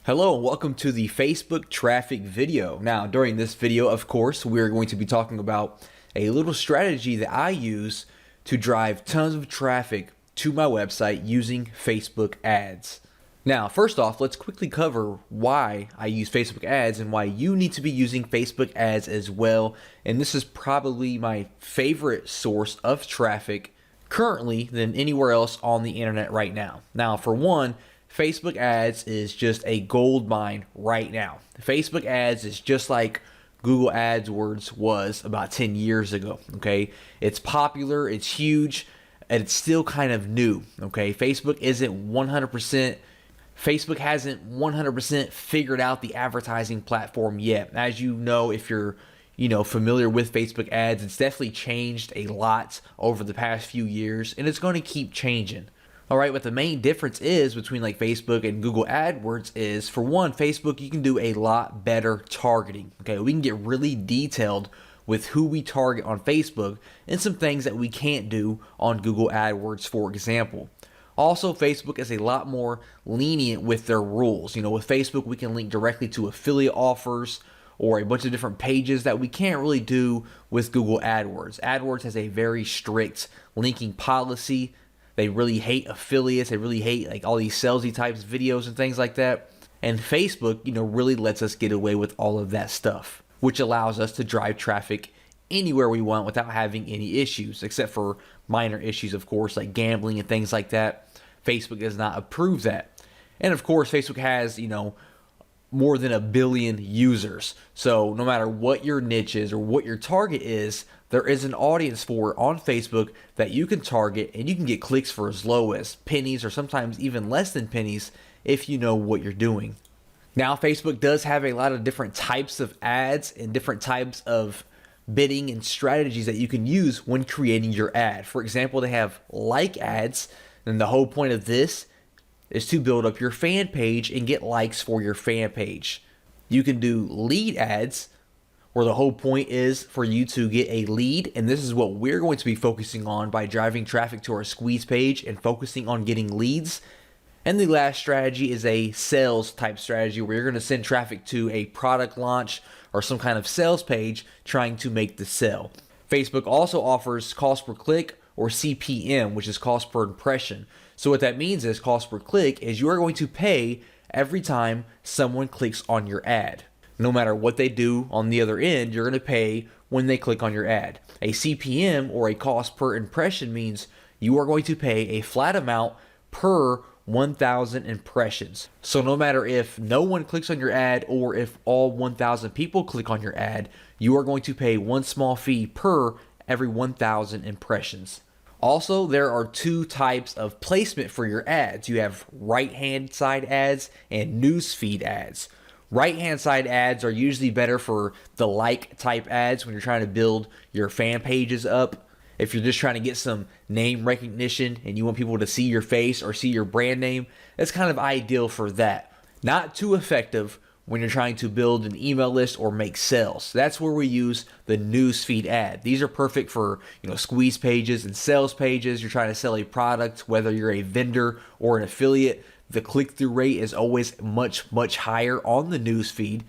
Hello and welcome to the Facebook traffic video. Now, during this video, of course, we're going to be talking about a little strategy that I use to drive tons of traffic to my website using Facebook ads. Now, first off, let's quickly cover why I use Facebook ads and why you need to be using Facebook ads as well. And this is probably my favorite source of traffic currently than anywhere else on the internet right now. Now, for one, Facebook ads is just a gold mine right now. Facebook ads is just like Google AdWords was about 10 years ago, okay? It's popular, it's huge, and it's still kind of new, okay? Facebook hasn't 100% figured out the advertising platform yet. As you know, if you're familiar with Facebook ads, it's definitely changed a lot over the past few years, and it's going to keep changing. All right, what the main difference is between like Facebook and Google AdWords is, for one, Facebook, you can do a lot better targeting. Okay, we can get really detailed with who we target on Facebook and some things that we can't do on Google AdWords, for example. Also, Facebook is a lot more lenient with their rules. With Facebook, we can link directly to affiliate offers or a bunch of different pages that we can't really do with Google AdWords. AdWords has a very strict linking policy. They really hate affiliates. They really hate like all these salesy types videos and things like that. And Facebook, really lets us get away with all of that stuff, which allows us to drive traffic anywhere we want without having any issues, except for minor issues, of course, like gambling and things like that. Facebook does not approve that. And of course, Facebook has, more than 1 billion users. So no matter what your niche is or what your target is, there is an audience for it on Facebook that you can target, and you can get clicks for as low as pennies or sometimes even less than pennies if you know what you're doing. Now, Facebook does have a lot of different types of ads and different types of bidding and strategies that you can use when creating your ad. For example, they have like ads, and the whole point of this is to build up your fan page and get likes for your fan page. You can do lead ads, where the whole point is for you to get a lead, and this is what we're going to be focusing on by driving traffic to our squeeze page and focusing on getting leads. And the last strategy is a sales type strategy, where you're going to send traffic to a product launch or some kind of sales page trying to make the sale. Facebook also offers cost per click, or CPM, which is cost per impression. So what that means is cost per click is you are going to pay every time someone clicks on your ad. No matter what they do on the other end, you're going to pay when they click on your ad. A CPM, or a cost per impression, means you are going to pay a flat amount per 1,000 impressions. So no matter if no one clicks on your ad or if all 1,000 people click on your ad, you are going to pay one small fee per every 1,000 impressions. Also, there are two types of placement for your ads. You have right-hand side ads and newsfeed ads. Right-hand side ads are usually better for the like type ads when you're trying to build your fan pages up. If you're just trying to get some name recognition and you want people to see your face or see your brand name, that's kind of ideal for that. Not too effective when you're trying to build an email list or make sales. That's where we use the newsfeed ad. These are perfect for squeeze pages and sales pages. You're trying to sell a product, whether you're a vendor or an affiliate. The click-through rate is always much higher on the newsfeed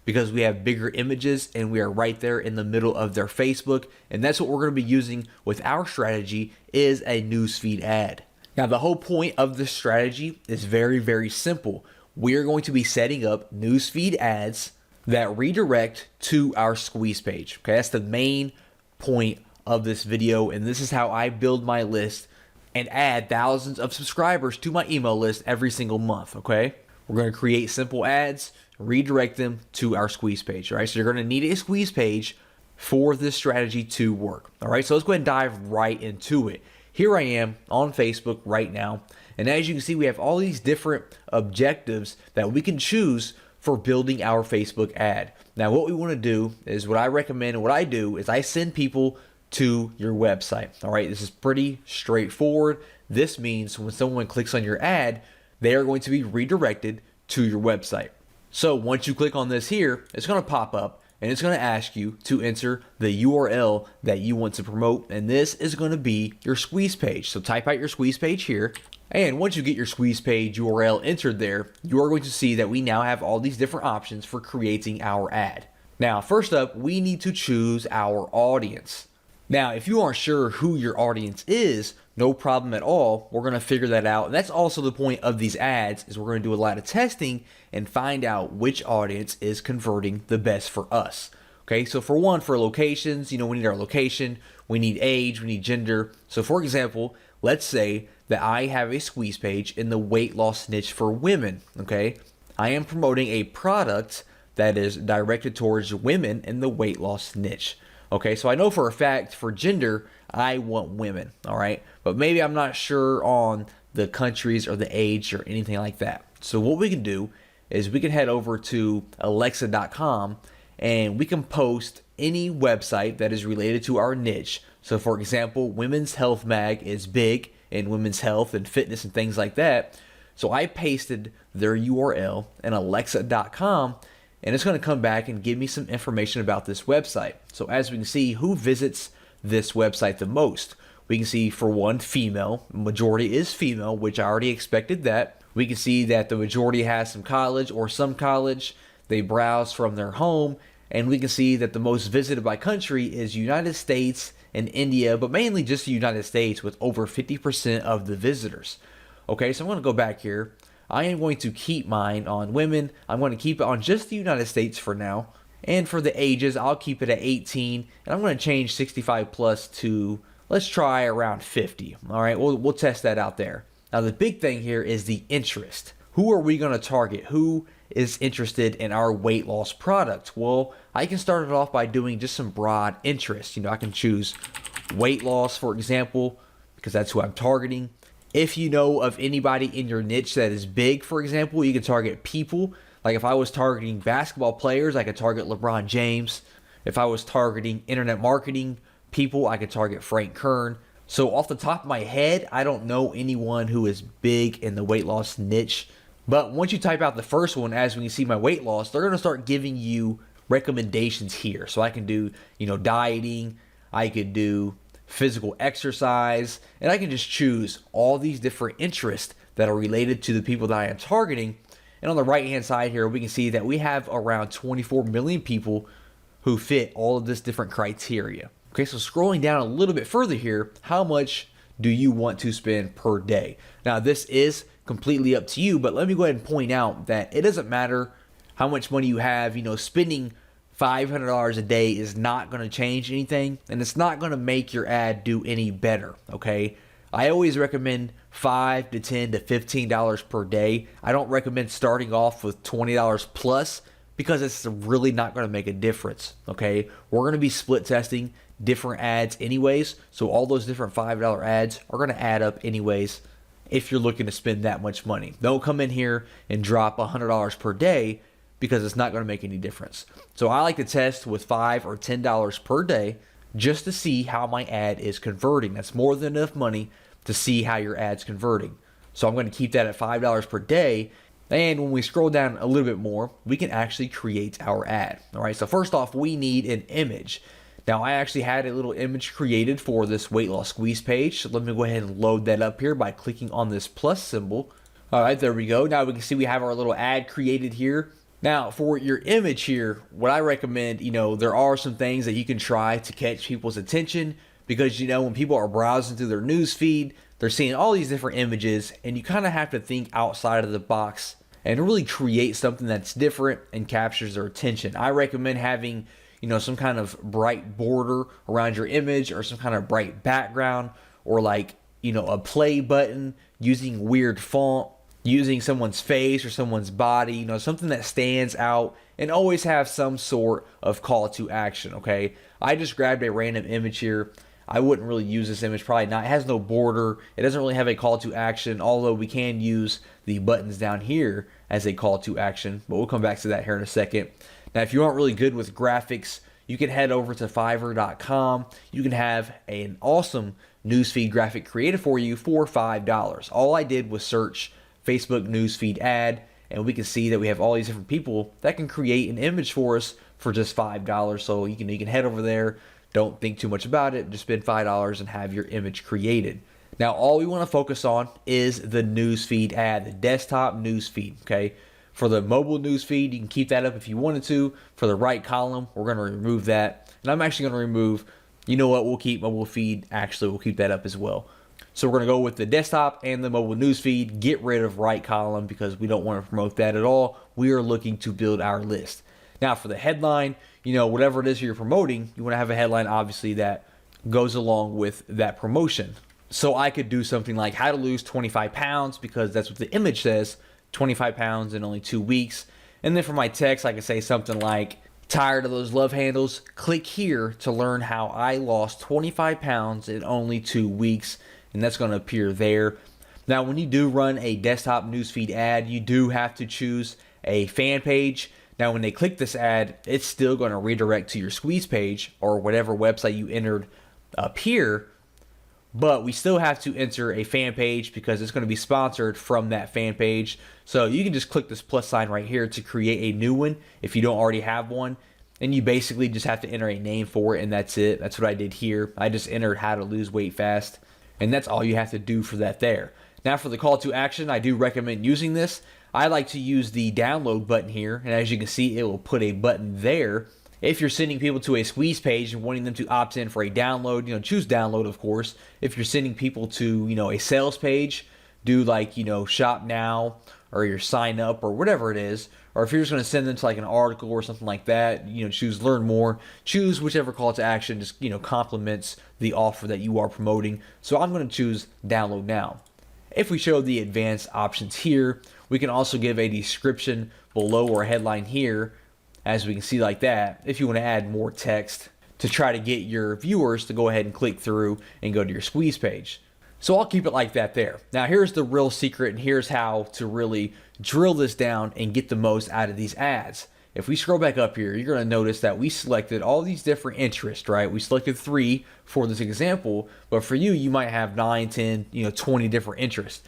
because we have bigger images and we are right there in the middle of their Facebook. And that's what we're going to be using with our strategy, is a newsfeed ad. Now, the whole point of this strategy is very simple. We are going to be setting up newsfeed ads that redirect to our squeeze page. Okay, that's the main point of this video, and this is how I build my list and add thousands of subscribers to my email list every single month. Okay, we're going to create simple ads, redirect them to our squeeze page. All right, so you're going to need a squeeze page for this strategy to work. All right, so let's go ahead and dive right into it. Here I am on Facebook right now. And as you can see, we have all these different objectives that we can choose for building our Facebook ad. Now, what we want to do is, what I recommend and what I do is I send people to your website. All right, this is pretty straightforward. This means when someone clicks on your ad, they are going to be redirected to your website. So once you click on this here, it's going to pop up and it's going to ask you to enter the URL that you want to promote, and this is going to be your squeeze page. So type out your squeeze page here, and once you get your squeeze page URL entered there, you are going to see that we now have all these different options for creating our ad. Now, first up, we need to choose our audience. Now, if you aren't sure who your audience is, no problem at all. We're going to figure that out. And that's also the point of these ads, is we're going to do a lot of testing and find out which audience is converting the best for us. Okay, so for one, for locations, we need our location, we need age, we need gender. So for example, let's say that I have a squeeze page in the weight loss niche for women. Okay, I am promoting a product that is directed towards women in the weight loss niche. Okay, so I know for a fact for gender, I want women, all right? But maybe I'm not sure on the countries or the age or anything like that. So what we can do is we can head over to alexa.com and we can post any website that is related to our niche. So for example, Women's Health Mag is big in women's health and fitness and things like that. So I pasted their URL in alexa.com, and it's going to come back and give me some information about this website. So as we can see, who visits this website the most? We can see for one, female. Majority is female, which I already expected that. We can see that the majority has some college or some college. They browse from their home, and we can see that the most visited by country is United States and India, but mainly just the United States with over 50% of the visitors. Okay, so I'm going to go back here. I am going to keep mine on women. I'm going to keep it on just the United States for now. And for the ages, I'll keep it at 18. And I'm going to change 65 plus to, let's try around 50. All right, we'll test that out there. Now, the big thing here is the interest. Who are we going to target? Who is interested in our weight loss product? Well, I can start it off by doing just some broad interest. I can choose weight loss, for example, because that's who I'm targeting. If you know of anybody in your niche that is big, for example, you can target people. Like if I was targeting basketball players, I could target LeBron James. If I was targeting internet marketing people, I could target Frank Kern. So off the top of my head, I don't know anyone who is big in the weight loss niche. But once you type out the first one, as we can see my weight loss, they're going to start giving you recommendations here. So I can do, dieting. I could do physical exercise, and I can just choose all these different interests that are related to the people that I am targeting. And on the right hand side here, we can see that we have around 24 million people who fit all of this different criteria. Okay, so scrolling down a little bit further here, how much do you want to spend per day? Now, this is completely up to you, but let me go ahead and point out that it doesn't matter how much money you have. Spending $500 a day is not going to change anything, and it's not going to make your ad do any better, okay? I always recommend $5 to $10 to $15 per day. I don't recommend starting off with $20 plus because it's really not going to make a difference, okay? We're going to be split testing different ads anyways, so all those different $5 ads are going to add up anyways if you're looking to spend that much money. Don't come in here and drop $100 per day because it's not going to make any difference. So I like to test with $5 or $10 per day just to see how my ad is converting. That's more than enough money to see how your ad's converting. So I'm going to keep that at $5 per day. And when we scroll down a little bit more, we can actually create our ad. All right, so first off, we need an image. Now, I actually had a little image created for this weight loss squeeze page. So let me go ahead and load that up here by clicking on this plus symbol. All right, there we go. Now we can see we have our little ad created here. Now, for your image here, what I recommend, there are some things that you can try to catch people's attention because, when people are browsing through their news feed, they're seeing all these different images, and you kind of have to think outside of the box and really create something that's different and captures their attention. I recommend having, some kind of bright border around your image or some kind of bright background or a play button using weird font, using someone's face or someone's body, something that stands out, and always have some sort of call to action, okay? I just grabbed a random image here. I wouldn't really use this image, probably not. It has no border. It doesn't really have a call to action, although we can use the buttons down here as a call to action, but we'll come back to that here in a second. Now, if you aren't really good with graphics, you can head over to Fiverr.com. You can have an awesome newsfeed graphic created for you for $5. All I did was search Facebook newsfeed ad, and we can see that we have all these different people that can create an image for us for just $5. So you can head over there, don't think too much about it, just spend $5 and have your image created. Now all we want to focus on is the newsfeed ad, the desktop newsfeed. Okay, for the mobile newsfeed, you can keep that up if you wanted to. For the right column, we're going to remove that, and I'm actually going to remove, you know what, we'll keep mobile feed. Actually, we'll keep that up as well. So we're going to go with the desktop and the mobile newsfeed, get rid of right column because we don't want to promote that at all. We are looking to build our list. Now for the headline, whatever it is you're promoting, you want to have a headline obviously that goes along with that promotion. So I could do something like how to lose 25 pounds because that's what the image says, 25 pounds in only 2 weeks. And then for my text, I could say something like, tired of those love handles? Click here to learn how I lost 25 pounds in only 2 weeks. And that's going to appear there. Now, when you do run a desktop newsfeed ad, you do have to choose a fan page. Now, when they click this ad, it's still going to redirect to your squeeze page or whatever website you entered up here. But we still have to enter a fan page because it's going to be sponsored from that fan page. So you can just click this plus sign right here to create a new one if you don't already have one. And you basically just have to enter a name for it, and that's it. That's what I did here. I just entered how to lose weight fast. And that's all you have to do for that there. Now for the call to action, I do recommend using this. I like to use the download button here. And as you can see, it will put a button there. If you're sending people to a squeeze page and wanting them to opt in for a download, choose download, of course. If you're sending people to, a sales page, do like, shop now or your sign up or whatever it is. Or if you're just going to send them to like an article or something like that, choose learn more. Choose whichever call to action just, complements the offer that you are promoting. So I'm going to choose download now. If we show the advanced options here, we can also give a description below or headline here, as we can see like that, if you want to add more text to try to get your viewers to go ahead and click through and go to your squeeze page. So I'll keep it like that there. Now here's the real secret, and here's how to really drill this down and get the most out of these ads. If we scroll back up here, you're going to notice that we selected all these different interests, right? We selected 3 for this example, but for you, you might have 9, 10, 20 different interests.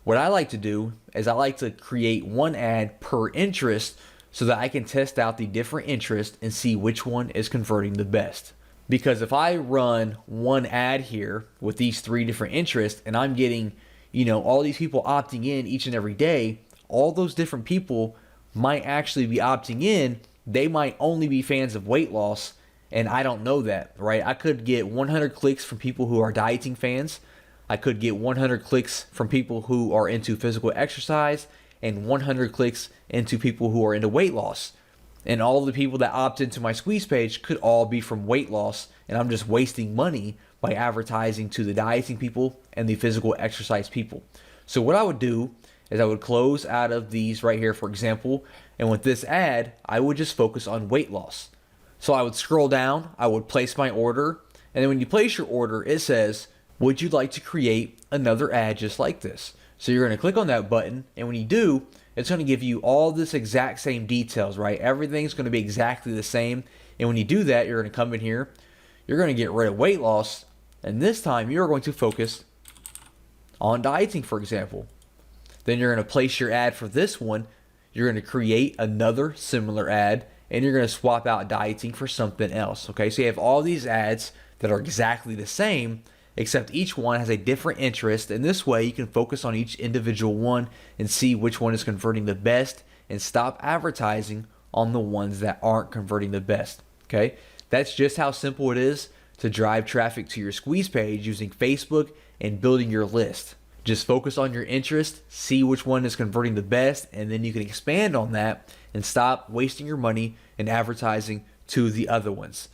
What I like to do is I like to create one ad per interest so that I can test out the different interests and see which one is converting the best. Because if I run one ad here with these 3 different interests and I'm getting, all these people opting in each and every day, all those different people might actually be opting in. They might only be fans of weight loss, and I don't know that, right? I could get 100 clicks from people who are dieting fans. I could get 100 clicks from people who are into physical exercise and 100 clicks into people who are into weight loss. And all of the people that opt into my squeeze page could all be from weight loss, and I'm just wasting money by advertising to the dieting people and the physical exercise people. So what I would do is I would close out of these right here, for example, and with this ad, I would just focus on weight loss. So I would scroll down, I would place my order, and then when you place your order, it says, would you like to create another ad just like this? So you're going to click on that button, and when you do, it's going to give you all this exact same details, right? Everything's going to be exactly the same. And when you do that, you're going to come in here, you're going to get rid of weight loss, and this time you're going to focus on dieting, for example. Then you're going to place your ad for this one. You're going to create another similar ad, and you're going to swap out dieting for something else. Okay, so you have all these ads that are exactly the same, except each one has a different interest. And this way you can focus on each individual one and see which one is converting the best and stop advertising on the ones that aren't converting the best. Okay, that's just how simple it is to drive traffic to your squeeze page using Facebook and building your list. Just focus on your interest, see which one is converting the best, and then you can expand on that and stop wasting your money and advertising to the other ones.